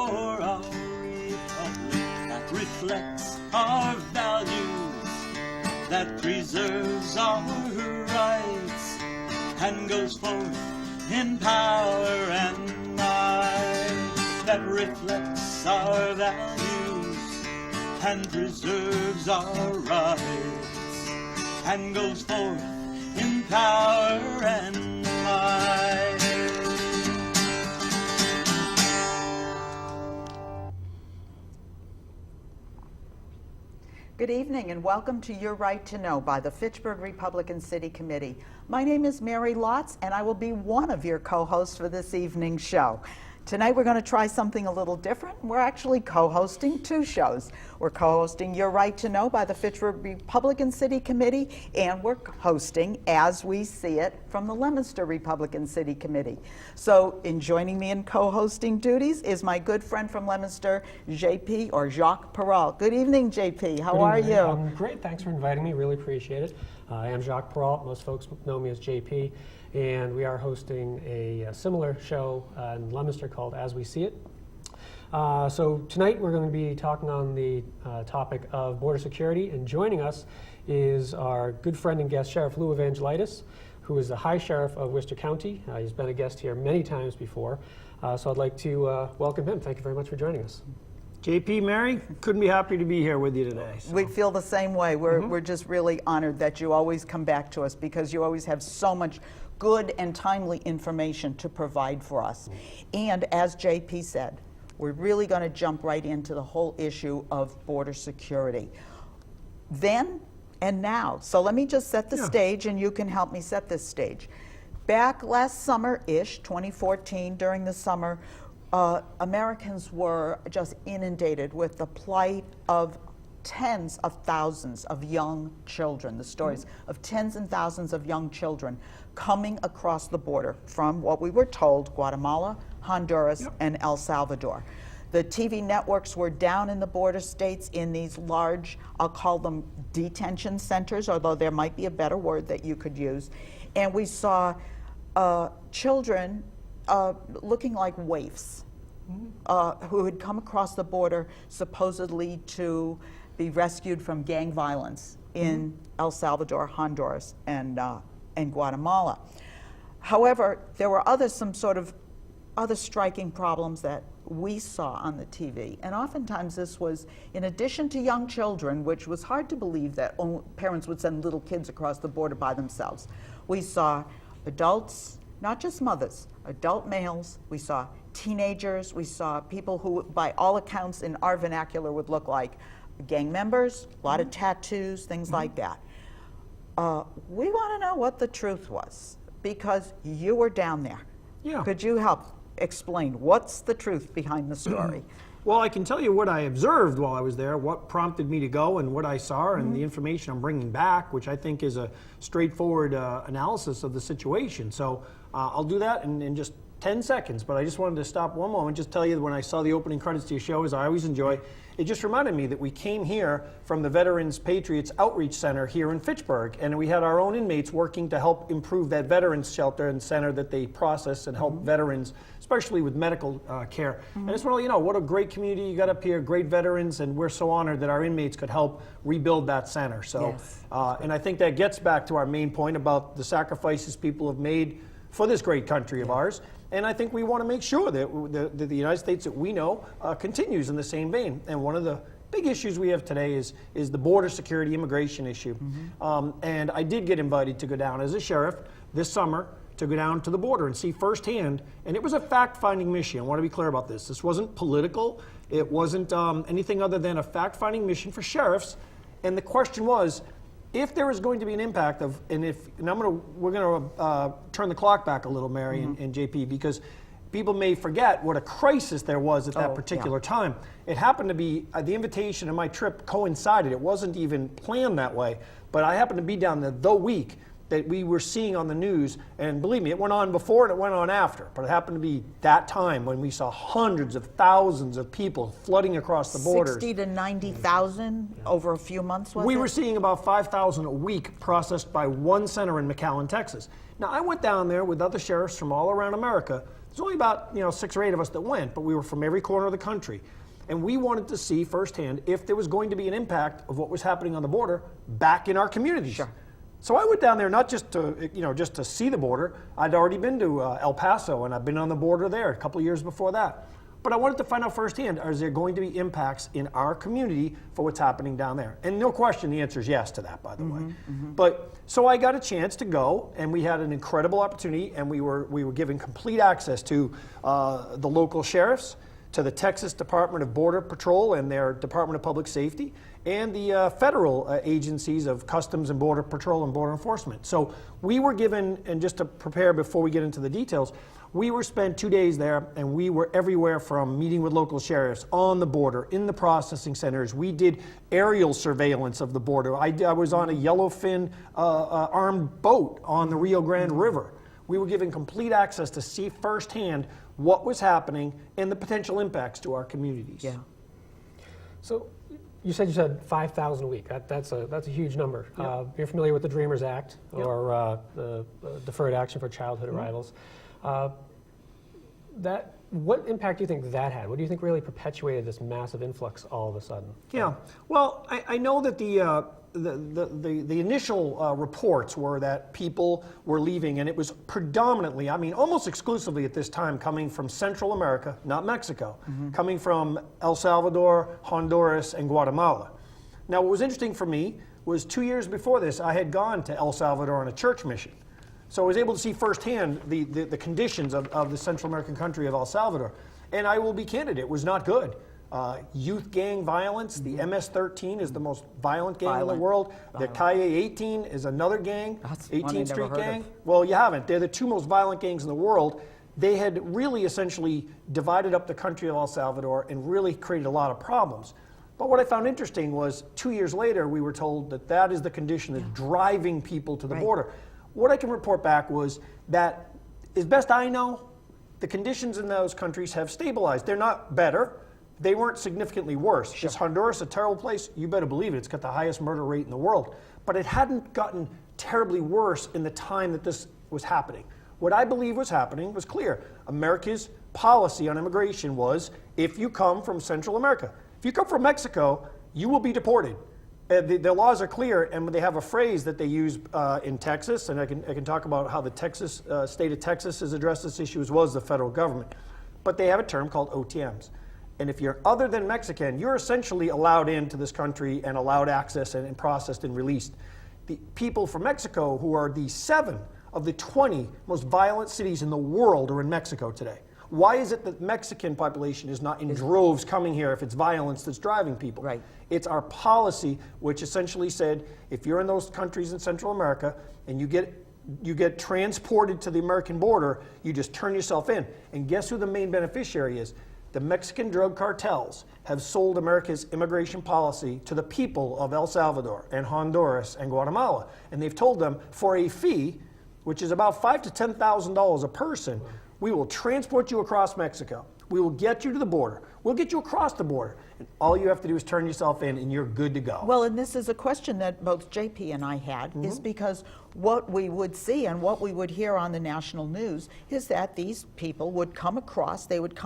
for our republic that reflects our values, that preserves our rights, and goes forth in power and might, that reflects our values and preserves our rights, and goes forth in power and might. Good evening and welcome to Your Right to Know by the Fitchburg Republican City Committee. My name is Mary Lotz and I will be one of your co-hosts for this evening's show. Tonight we're going to try something a little different. We're actually co-hosting two shows. We're co-hosting Your Right to Know by the Fitchburg Republican City Committee, and we're hosting As We See It from the Leominster Republican City Committee. So in joining me in co-hosting duties is my good friend from Leominster, JP, or Jacques Perrault. Good evening, JP. How are you? I'm great. Thanks for inviting me. Really appreciate it. I am Jacques Perrault. Most folks know me as JP. And we are hosting a similar show in Leominster called As We See It. So tonight we're going to be talking on the topic of border security, and joining us is our good friend and guest, Sheriff Lew Evangelidis, who is the High Sheriff of Worcester County. He's been a guest here many times before, so I'd like to welcome him. Thank you very much for joining us. JP, Mary, couldn't be happier to be here with you today. So. We feel the same way. We're just really honored that you always come back to us, because you always have so much good and timely information to provide for us. And as JP said, we're really going to jump right into the whole issue of border security. Then and now. So let me just set the stage, and you can help me set this stage. Back last summer-ish, 2014, during the summer, Americans were just inundated with the plight of tens of thousands of young children, the stories of tens and thousands of young children coming across the border from what we were told, Guatemala, Honduras, and El Salvador. The TV networks were down in the border states in these large, I'll call them detention centers, although there might be a better word that you could use. And we saw children looking like waifs who had come across the border supposedly to be rescued from gang violence in El Salvador, Honduras, and Guatemala. However, there were some sort of other striking problems that we saw on the TV. And oftentimes this was, in addition to young children, which was hard to believe that parents would send little kids across the border by themselves. We saw adults, not just mothers, adult males. We saw teenagers. We saw people who, by all accounts in our vernacular, would look like gang members, a lot of tattoos, things like that. We want to know what the truth was, because you were down there. Yeah. Could you help explain what's the truth behind the story? Well, I can tell you what I observed while I was there, what prompted me to go, and what I saw, and the information I'm bringing back, which I think is a straightforward analysis of the situation. So I'll do that in just 10 seconds, but I just wanted to stop one moment, just tell you that when I saw the opening credits to your show, as I always enjoy, it just reminded me that we came here from the Veterans Patriots Outreach Center here in Fitchburg, and we had our own inmates working to help improve that veterans shelter and center that they process and help veterans, especially with medical care. And I just want to let you know, what a great community you got up here, great veterans, and we're so honored that our inmates could help rebuild that center. So, and I think that gets back to our main point about the sacrifices people have made for this great country of ours. And I think we want to make sure that the United States that we know continues in the same vein. And one of the big issues we have today is the border security immigration issue. And I did get invited to go down as a sheriff this summer to go down to the border and see firsthand. And it was a fact-finding mission. I want to be clear about this. This wasn't political. It wasn't anything other than a fact-finding mission for sheriffs. And the question was, if there is going to be an impact of, we're going to turn the clock back a little, Mary and JP, because people may forget what a crisis there was at that particular time. It happened to be, the invitation and my trip coincided. It wasn't even planned that way, but I happened to be down there the week that we were seeing on the news, and believe me, it went on before and it went on after, but it happened to be that time when we saw hundreds of thousands of people flooding across the borders. 60 to 90,000 over a few months, was it? We were seeing about 5,000 a week processed by one center in McAllen, Texas. Now, I went down there with other sheriffs from all around America There's only about 6 or 8 of us that went, but we were from every corner of the country. And we wanted to see firsthand if there was going to be an impact of what was happening on the border back in our communities. Sure. So I went down there not just to see the border. I'd already been to El Paso, and I've been on the border there a couple of years before that. But I wanted to find out firsthand, is there going to be impacts in our community for what's happening down there? And no question, the answer is yes to that, by the way. But so I got a chance to go, and we had an incredible opportunity, and we were given complete access to the local sheriffs, to the Texas Department of Border Patrol and their Department of Public Safety, and the federal agencies of Customs and Border Patrol and Border Enforcement. So we were given, and just to prepare before we get into the details, we were spent 2 days there, and we were everywhere from meeting with local sheriffs on the border, in the processing centers. We did aerial surveillance of the border. I was on a yellowfin armed boat on the Rio Grande River. We were given complete access to see firsthand what was happening and the potential impacts to our communities. Yeah. So you said 5,000 a week. That's a huge number. You're familiar with the Dreamers Act or the Deferred Action for Childhood Arrivals. What impact do you think that had? What do you think really perpetuated this massive influx all of a sudden? Yeah. Well, I know that the initial reports were that people were leaving, and it was predominantly, I mean, almost exclusively at this time, coming from Central America, not Mexico, coming from El Salvador, Honduras, and Guatemala. Now, what was interesting for me was 2 years before this, I had gone to El Salvador on a church mission. So I was able to see firsthand the conditions of the Central American country of El Salvador. And I will be candid, it was not good. Youth gang violence, the MS-13 is the most violent gang in the world. The Calle 18 is another gang, That's 18th Street gang. of. Well, you haven't. They're the 2 most violent gangs in the world. They had really essentially divided up the country of El Salvador and really created a lot of problems. But what I found interesting was 2 years later, we were told that that is the condition that's driving people to the border. What I can report back was that, as best I know, the conditions in those countries have stabilized. They're not better. They weren't significantly worse. Is Honduras a terrible place? You better believe it. It's got the highest murder rate in the world. But it hadn't gotten terribly worse in the time that this was happening. What I believe was happening was clear. America's policy on immigration was, if you come from Central America, if you come from Mexico, you will be deported. The laws are clear, and they have a phrase that they use in Texas, and I can talk about how the state of Texas has addressed this issue as well as the federal government. But they have a term called OTMs. And if you're other than Mexican, you're essentially allowed into this country and allowed access and processed and released. The people from Mexico, who are the 7 of the 20 most violent cities in the world, are in Mexico today. Why is it that Mexican population is not in droves coming here if it's violence that's driving people? Right. It's our policy, which essentially said, if you're in those countries in Central America and you get transported to the American border, you just turn yourself in. And guess who the main beneficiary is? The Mexican drug cartels have sold America's immigration policy to the people of El Salvador and Honduras and Guatemala. And they've told them, for a fee, which is about $5,000 to $10,000 a person, we will transport you across Mexico. We will get you to the border. We'll get you across the border. And all you have to do is turn yourself in and you're good to go. Well, and this is a question that both JP and I had, is because what we would see and what we would hear on the national news is that these people would come across, they would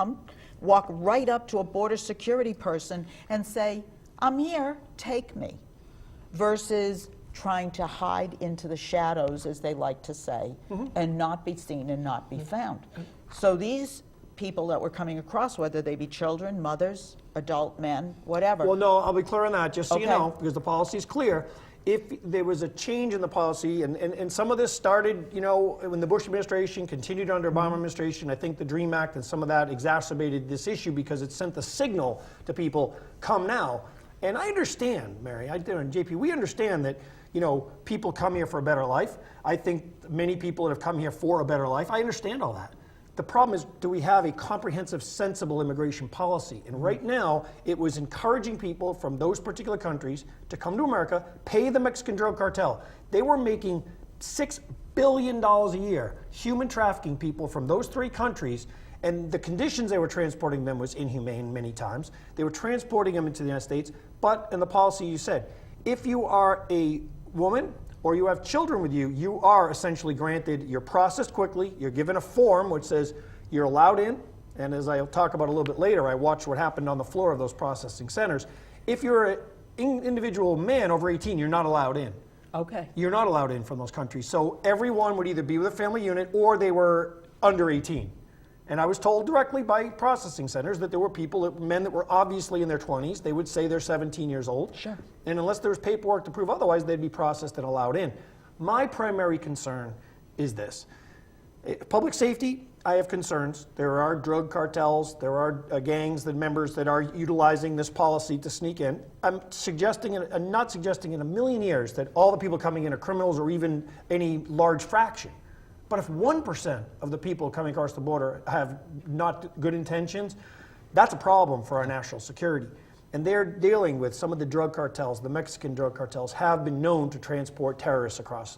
walk right up to a border security person and say, I'm here, take me, versus trying to hide into the shadows, as they like to say, and not be seen and not be found. So these people that were coming across, whether they be children, mothers, adult men, whatever. Well, no, I'll be clear on that, just so you know, because the policy is clear. If there was a change in the policy, and some of this started, when the Bush administration continued under Obama administration, I think the DREAM Act and some of that exacerbated this issue because it sent the signal to people, come now. And I understand, Mary, and JP, we understand that, people come here for a better life. I think many people have come here for a better life. I understand all that. The problem is, do we have a comprehensive, sensible immigration policy? And right now, it was encouraging people from those particular countries to come to America, pay the Mexican drug cartel. They were making $6 billion a year, human trafficking people from those 3 countries, and the conditions they were transporting them was inhumane many times. They were transporting them into the United States, but in the policy you said, if you are a woman or you have children with you, you are essentially granted, you're processed quickly, you're given a form which says you're allowed in, and as I'll talk about a little bit later, I watched what happened on the floor of those processing centers. If you're an individual man over 18, you're not allowed in. Okay. You're not allowed in from those countries. So everyone would either be with a family unit or they were under 18. And I was told directly by processing centers that there were people, men that were obviously in their 20s. They would say they're 17 years old. Sure. And unless there was paperwork to prove otherwise, they'd be processed and allowed in. My primary concern is this. Public safety, I have concerns. There are drug cartels, there are gangs, the members that are utilizing this policy to sneak in. I'm not suggesting in a million years that all the people coming in are criminals or even any large fraction. But if 1% of the people coming across the border have not good intentions, that's a problem for our national security. And they're dealing with some of the drug cartels. The Mexican drug cartels have been known to transport terrorists across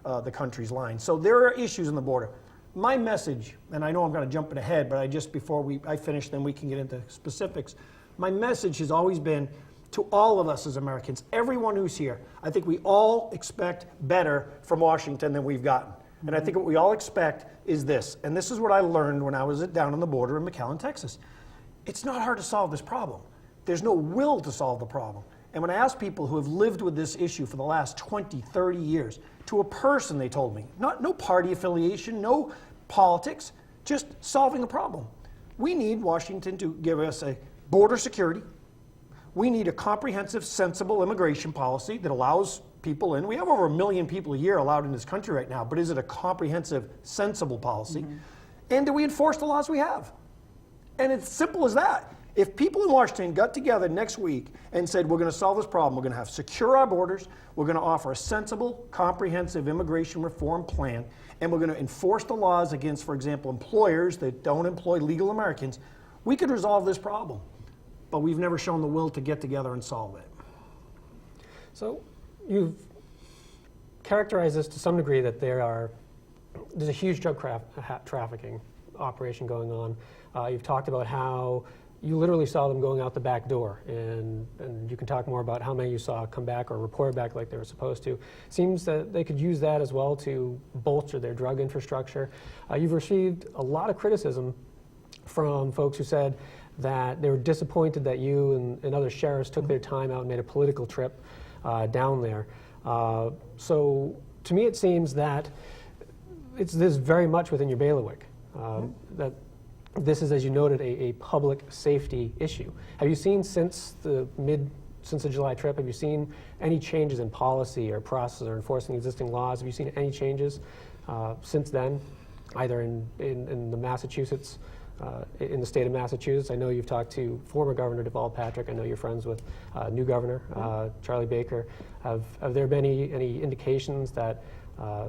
the country's line. So there are issues in the border. My message, and I know I'm going to jump ahead, but before I finish, then we can get into specifics. My message has always been to all of us as Americans, everyone who's here. I think we all expect better from Washington than we've gotten. And I think what we all expect is this, and this is what I learned when I was down on the border in McAllen, Texas. It's not hard to solve this problem. There's no will to solve the problem. And when I ask people who have lived with this issue for the last 20, 30 years, to a person, they told me, no party affiliation, no politics, just solving a problem. We need Washington to give us a border security. We need a comprehensive, sensible immigration policy that allows people in. We have over 1 million people a year allowed in this country right now, but is it a comprehensive, sensible policy? Mm-hmm. And do we enforce the laws we have? And it's simple as that. If people in Washington got together next week and said, we're going to solve this problem, we're going to have secure our borders, we're going to offer a sensible, comprehensive immigration reform plan, and we're going to enforce the laws against, for example, employers that don't employ legal Americans, we could resolve this problem. But we've never shown the will to get together and solve it. So you've characterized this to some degree that there's a huge drug trafficking operation going on. You've talked about how you literally saw them going out the back door, and you can talk more about how many you saw come back or report back like they were supposed to. Seems that they could use that as well to bolster their drug infrastructure. You've received a lot of criticism from folks who said that they were disappointed that you and other sheriffs took their time out and made a political trip down there. So to me it seems that this is very much within your bailiwick. That this is, as you noted, a public safety issue. Have you seen since the July trip, have you seen any changes in policy or process or enforcing existing laws? Have you seen any changes since then, either in the Massachusetts, in the state of Massachusetts? I know you've talked to former Governor Deval Patrick. I know you're friends with new Governor Charlie Baker. Have there been any indications that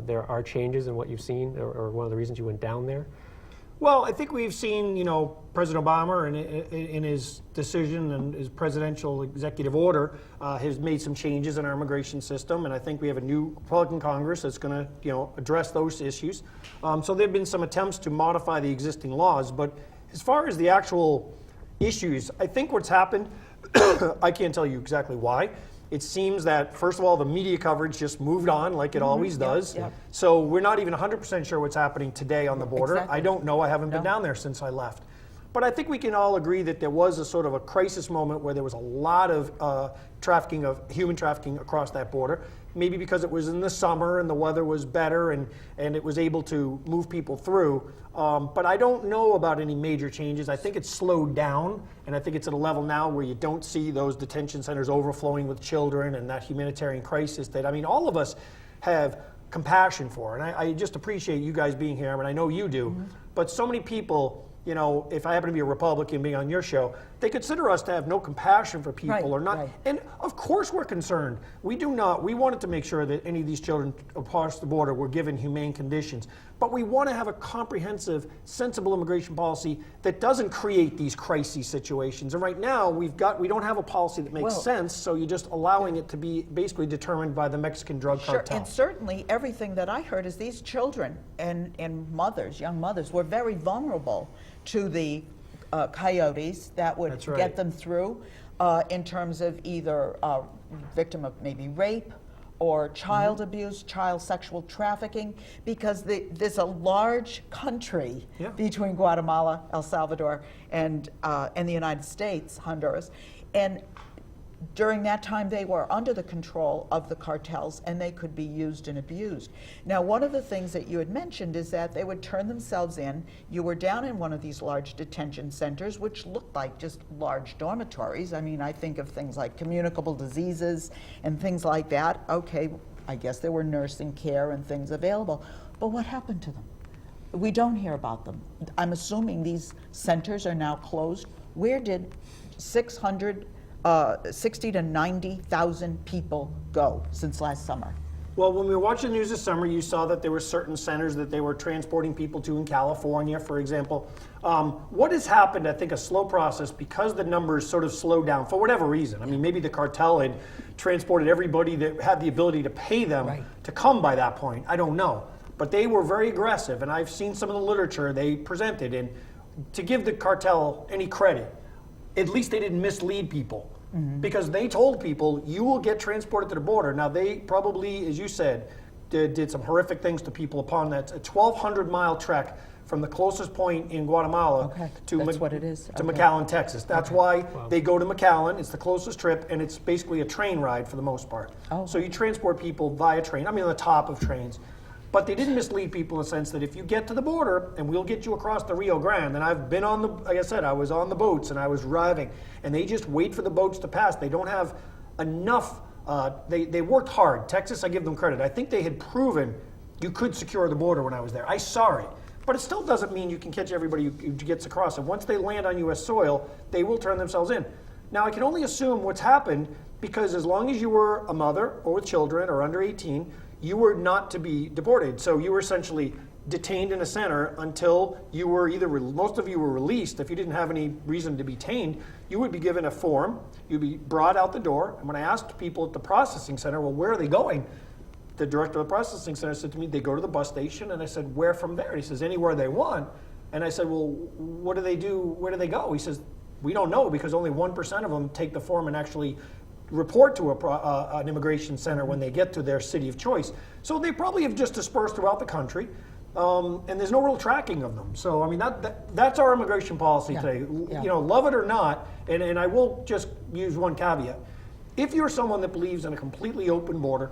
there are changes in what you've seen, or one of the reasons you went down there? Well, I think we've seen, President Obama in his decision and his presidential executive order has made some changes in our immigration system, and I think we have a new Republican Congress that's going to, address those issues. So there have been some attempts to modify the existing laws, but as far as the actual issues, I think what's happened, I can't tell you exactly why. It seems that, first of all, the media coverage just moved on like it always does. Yeah. So we're not even 100% sure what's happening today on the border. Exactly. I don't know. I haven't been down there since I left. But I think we can all agree that there was a sort of a crisis moment where there was a lot of human trafficking across that border. Maybe because it was in the summer and the weather was better and it was able to move people through. But I don't know about any major changes. I think it's slowed down, and I think it's at a level now where you don't see those detention centers overflowing with children and that humanitarian crisis that, all of us have compassion for. And I just appreciate you guys being here. I know you do. Mm-hmm. But so many people, if I happen to be a Republican being on your show, they consider us to have no compassion for people or not. Right. And of course we're concerned. We wanted to make sure that any of these children across the border were given humane conditions. But we want to have a comprehensive, sensible immigration policy that doesn't create these crisis situations. And right now, we don't have a policy that makes sense, so you're just allowing it to be basically determined by the Mexican drug cartel. And certainly everything that I heard is these children and mothers, young mothers, were very vulnerable to the coyotes that would get them through in terms of either victim of maybe rape or child abuse, child sexual trafficking, because there's a large country Yeah. between Guatemala, El Salvador, and the United States, Honduras. And during that time, they were under the control of the cartels, and they could be used and abused. Now, one of the things that you had mentioned is that they would turn themselves in. You were down in one of these large detention centers, which looked like just large dormitories. I mean, I think of things like communicable diseases and things like that. Okay, I guess there were nursing care and things available. But what happened to them? We don't hear about them. I'm assuming these centers are now closed. Where did 60 to 90,000 people go since last summer? Well, when we were watching the news this summer, you saw that there were certain centers that they were transporting people to in California, for example. What has happened, I think, a slow process, because the numbers sort of slowed down for whatever reason. I mean, maybe the cartel had transported everybody that had the ability to pay them to come by that point. I don't know. But they were very aggressive, and I've seen some of the literature they presented. And to give the cartel any credit, at least they didn't mislead people. Because they told people, you will get transported to the border. Now, they probably, as you said, did some horrific things to people upon that. A 1,200-mile trek from the closest point in Guatemala to McAllen, Texas. That's why they go to McAllen. It's the closest trip, and it's basically a train ride for the most part. So you transport people via train, I mean on the top of trains. But they didn't mislead people in the sense that if you get to the border and we'll get you across the Rio Grande, and I've been on the, like I said, I was on the boats and I was driving, and they just wait for the boats to pass. They don't have enough, they worked hard. Texas, I give them credit. I think they had proven you could secure the border when I was there. I saw it. But it still doesn't mean you can catch everybody who gets across. And once they land on U.S. soil, they will turn themselves in. Now, I can only assume what's happened, because as long as you were a mother or with children or under 18, you were not to be deported. So you were essentially detained in a center until you were either, most of you were released. If you didn't have any reason to be detained, you would be given a form, you'd be brought out the door. And when I asked people at the processing center, well, where are they going? The director of the processing center said to me, they go to the bus station. And I said, where from there? And he says, anywhere they want. And I said, well, what do they do? Where do they go? He says, we don't know, because only 1% of them take the form and actually report to an immigration center when they get to their city of choice. So they probably have just dispersed throughout the country, and there's no real tracking of them. So I mean, that's our immigration policy today. You know, love it or not, and I will just use one caveat. If you're someone that believes in a completely open border,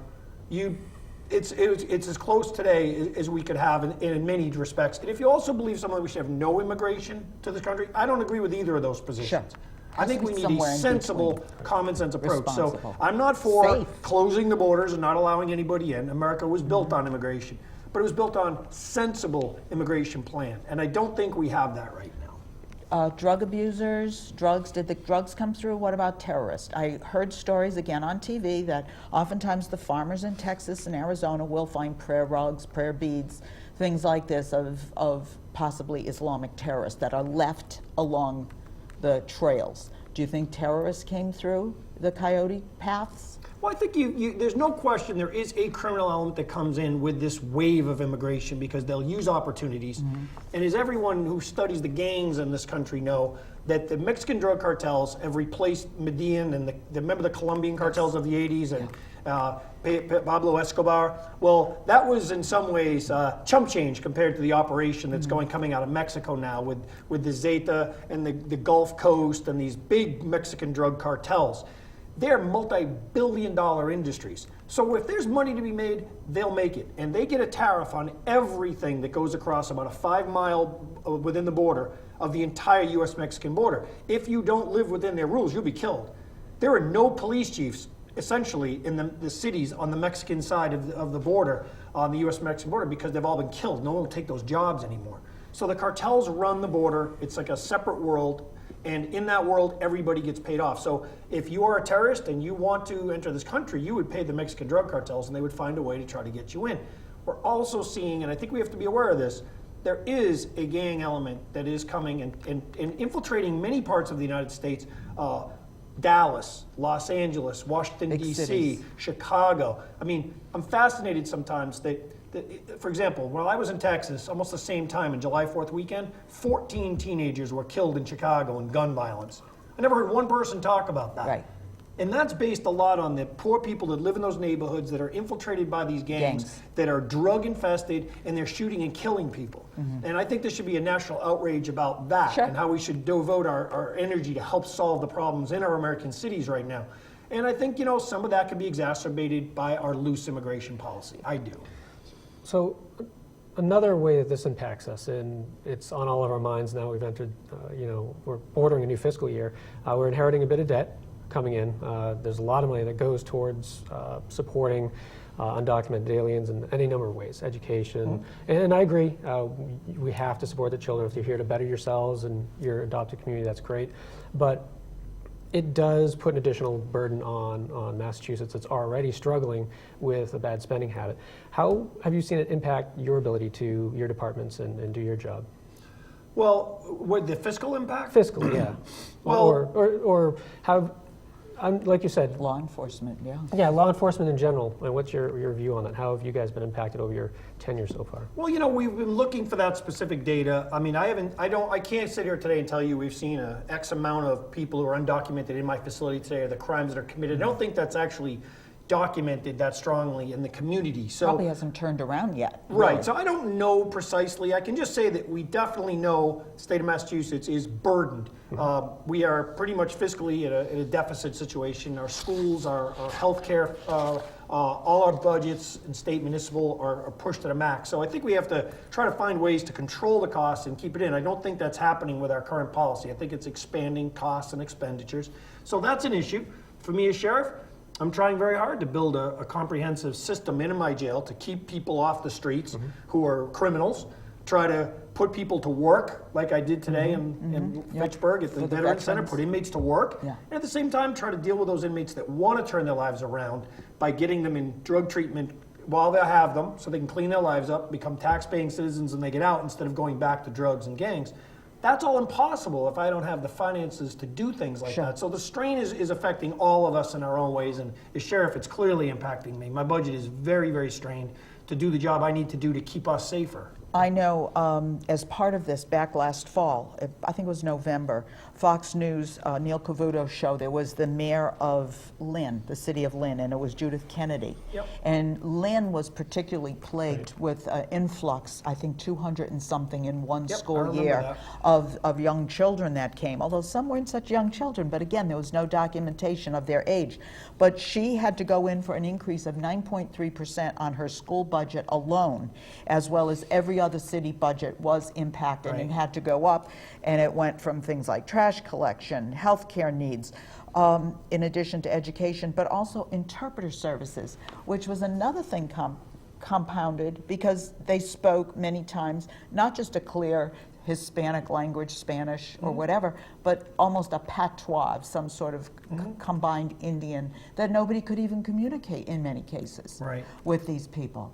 it's as close today as we could have in many respects. And if you also believe someone that we should have no immigration to this country, I don't agree with either of those positions. I think we need a sensible, common sense approach. So I'm not for closing the borders and not allowing anybody in. America was built on immigration, but it was built on sensible immigration plan. And I don't think we have that right now. Drug abusers, drugs, did the drugs come through? What about terrorists? I heard stories again on TV that oftentimes the farmers in Texas and Arizona will find prayer rugs, prayer beads, things like this of possibly Islamic terrorists that are left along the trails. Do you think terrorists came through the coyote paths? Well, I think there's no question there is a criminal element that comes in with this wave of immigration, because they'll use opportunities. And as everyone who studies the gangs in this country know, that the Mexican drug cartels have replaced Medellin and remember the Colombian cartels of the 80s and Pablo Escobar? Well, that was in some ways chump change compared to the operation that's coming out of Mexico now with the Zeta and the Gulf Coast and these big Mexican drug cartels. They're multi-billion-dollar industries. So if there's money to be made, they'll make it. And they get a tariff on everything that goes across about a 5-mile within the border of the entire U.S.-Mexican border. If you don't live within their rules, you'll be killed. There are no police chiefs, essentially, in the cities on the Mexican side of the border, on the U.S.-Mexican border, because they've all been killed. No one will take those jobs anymore. So the cartels run the border. It's like a separate world. And in that world, everybody gets paid off. So if you are a terrorist and you want to enter this country, you would pay the Mexican drug cartels, and they would find a way to try to get you in. We're also seeing, and I think we have to be aware of this, there is a gang element that is coming and infiltrating many parts of the United States. Dallas, Los Angeles, Washington, D.C., Chicago. I mean, I'm fascinated sometimes that, for example, while I was in Texas, almost the same time in July 4th weekend, 14 teenagers were killed in Chicago in gun violence. I never heard one person talk about that. And that's based a lot on the poor people that live in those neighborhoods that are infiltrated by these gangs. That are drug infested, and they're shooting and killing people. And I think there should be a national outrage about that, and how we should devote our energy to help solve the problems in our American cities right now. And I think, some of that can be exacerbated by our loose immigration policy. I do. So another way that this impacts us, and it's on all of our minds now, we've entered, we're bordering a new fiscal year. We're inheriting a bit of debt coming in. There's a lot of money that goes towards supporting undocumented aliens in any number of ways, education. And I agree, we have to support the children. If you're here to better yourselves and your adopted community, that's great. But it does put an additional burden on Massachusetts that's already struggling with a bad spending habit. How have you seen it impact your ability to your departments and do your job? Well, what, the fiscal impact? Fiscal, yeah. Well, or how, like you said. Law enforcement, yeah. Yeah, law enforcement in general. And what's your view on that? How have you guys been impacted over your tenure so far? Well, we've been looking for that specific data. I mean, I can't sit here today and tell you we've seen a X amount of people who are undocumented in my facility today or the crimes that are committed. I don't think that's actually documented that strongly in the community. So Probably hasn't turned around yet. Right, really. so I don't know precisely. I can just say that we definitely know the state of Massachusetts is burdened. We are pretty much fiscally at a deficit situation. Our schools, our healthcare, all our budgets in state municipal are pushed to the max. So I think we have to try to find ways to control the costs and keep it in. I don't think that's happening with our current policy. I think it's expanding costs and expenditures. So that's an issue. For me as sheriff, I'm trying very hard to build a comprehensive system in my jail to keep people off the streets who are criminals, try to put people to work like I did today in Fitchburg at the Veterans Center, put inmates to work, and at the same time try to deal with those inmates that want to turn their lives around by getting them in drug treatment while they have them so they can clean their lives up, become tax-paying citizens when they get out instead of going back to drugs and gangs. That's all impossible if I don't have the finances to do things like that. So the strain is affecting all of us in our own ways, and as sheriff, it's clearly impacting me. My budget is very, very strained to do the job I need to do to keep us safer. I know as part of this, back last fall, I think it was November, Fox News, Neil Cavuto's show, there was the mayor of Lynn, the city of Lynn, and it was Judith Kennedy. And Lynn was particularly plagued with influx, I think 200 and something in one school year of young children that came, although some weren't such young children, but again, there was no documentation of their age. But she had to go in for an increase of 9.3% on her school budget alone, as well as every other city budget was impacted and had to go up, and it went from things like trash collection, healthcare needs, in addition to education, but also interpreter services, which was another thing compounded because they spoke many times not just a clear Hispanic language, Spanish or whatever, but almost a patois of some sort of combined Indian that nobody could even communicate in many cases with these people.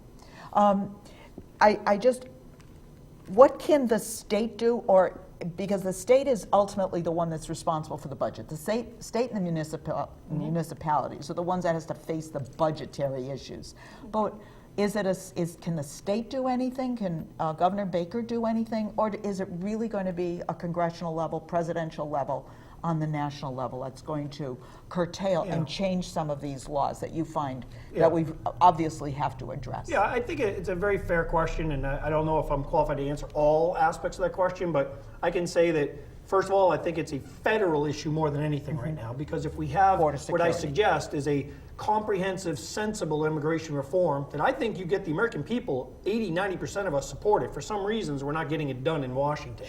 What can the state do, or because the state is ultimately the one that's responsible for the budget. The state and the municipalities are the ones that has to face the budgetary issues. But can the state do anything? Can Governor Baker do anything? Or is it really going to be a congressional level, presidential level, on the national level that's going to curtail and change some of these laws that you find that we obviously have to address? Yeah, I think it's a very fair question, and I don't know if I'm qualified to answer all aspects of that question, but I can say that, first of all, I think it's a federal issue more than anything right now, because if we have what I suggest is a comprehensive, sensible immigration reform, then I think you get the American people, 80, 90% of us support it. For some reasons, we're not getting it done in Washington.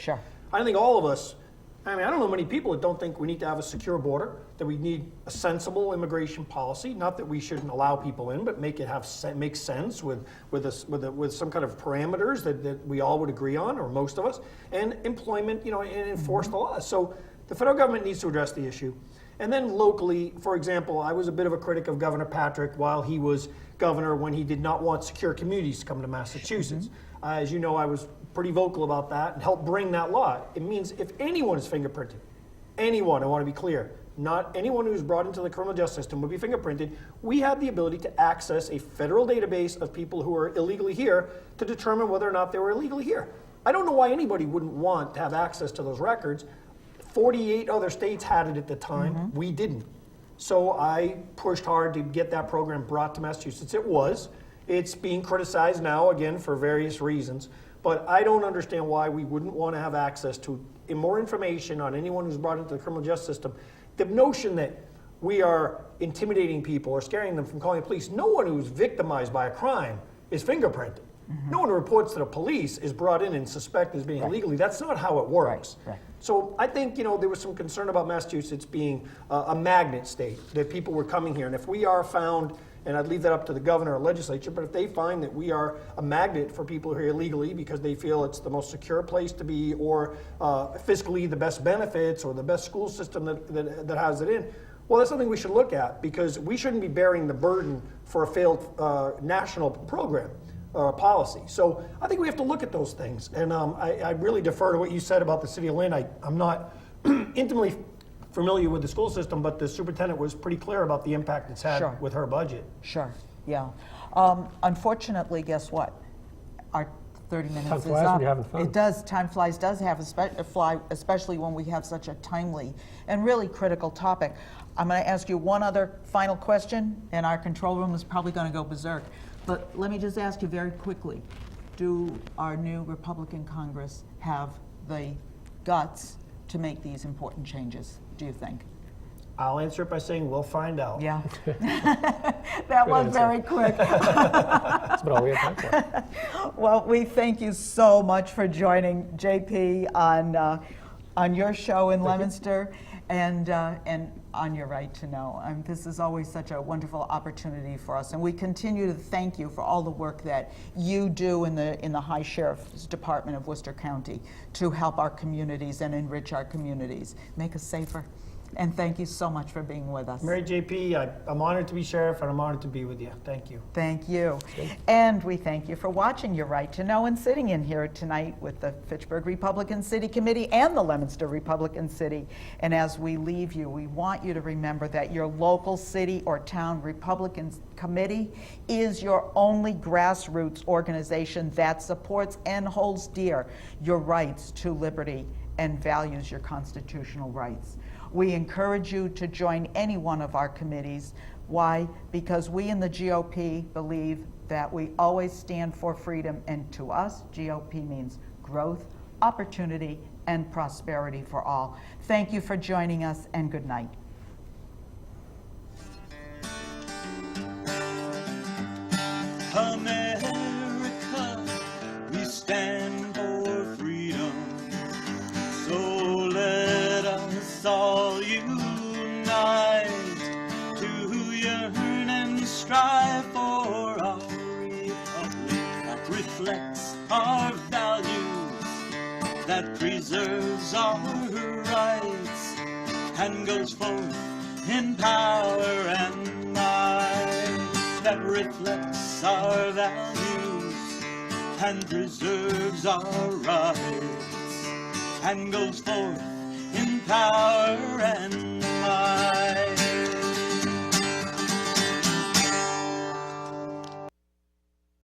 I think all of us, I don't know many people that don't think we need to have a secure border, that we need a sensible immigration policy, not that we shouldn't allow people in, but make it make sense with some kind of parameters that we all would agree on, or most of us, and employment, and enforce the laws. So the federal government needs to address the issue. And then locally, for example, I was a bit of a critic of Governor Patrick while he was governor when he did not want secure communities to come to Massachusetts. As you know, I was pretty vocal about that and helped bring that law. It means if anyone is fingerprinted, anyone, I want to be clear, not anyone who's brought into the criminal justice system will be fingerprinted, we have the ability to access a federal database of people who are illegally here to determine whether or not they were illegally here. I don't know why anybody wouldn't want to have access to those records. 48 other states had it at the time. We didn't. So I pushed hard to get that program brought to Massachusetts. It's being criticized now, again, for various reasons. But I don't understand why we wouldn't want to have access to more information on anyone who's brought into the criminal justice system. The notion that we are intimidating people or scaring them from calling the police, no one who's victimized by a crime is fingerprinted. No one who reports to the police is brought in and suspected as being illegally. That's not how it works. Right. So I think, there was some concern about Massachusetts being a magnet state, that people were coming here. And if we are found, and I'd leave that up to the governor or legislature, but if they find that we are a magnet for people who are here illegally because they feel it's the most secure place to be, or fiscally the best benefits, or the best school system that has it in, well, that's something we should look at, because we shouldn't be bearing the burden for a failed national program or policy. So I think we have to look at those things. And I really defer to what you said about the city of Lynn. I'm not intimately familiar with the school system, but the superintendent was pretty clear about the impact it's had with her budget. Sure, yeah. Unfortunately, guess what? Our 30 minutes Time is flies when up. you're having fun. It does. Time flies does have fly, especially when we have such a timely and really critical topic. I'm going to ask you one other final question, and our control room is probably going to go berserk. But let me just ask you very quickly, do our new Republican Congress have the guts to make these important changes, do you think? I'll answer it by saying we'll find out. Yeah. That was answer. very quick. That's about all we have time for. Well, we thank you so much for joining JP on your show in Leominster and on Your Right to Know. This is always such a wonderful opportunity for us, and we continue to thank you for all the work that you do in the High Sheriff's Department of Worcester County to help our communities and enrich our communities, make us safer. And thank you so much for being with us. Mary JP, I'm honored to be sheriff, and I'm honored to be with you. Thank you. Thank you. And we thank you for watching Your Right to Know and sitting in here tonight with the Fitchburg Republican City Committee and the Leominster Republican City. And as we leave you, we want you to remember that your local city or town Republican Committee is your only grassroots organization that supports and holds dear your rights to liberty and values your constitutional rights. We encourage you to join any one of our committees. Why? Because we in the GOP believe that we always stand for freedom, and to us, GOP means growth, opportunity, and prosperity for all. Thank you for joining us, and good night. America, we stand for freedom. So let us all unite to yearn and strive for our republic that reflects our values, that preserves our rights, and goes forth in power and might, that reflects our values and preserves our rights, and goes forth in power and might.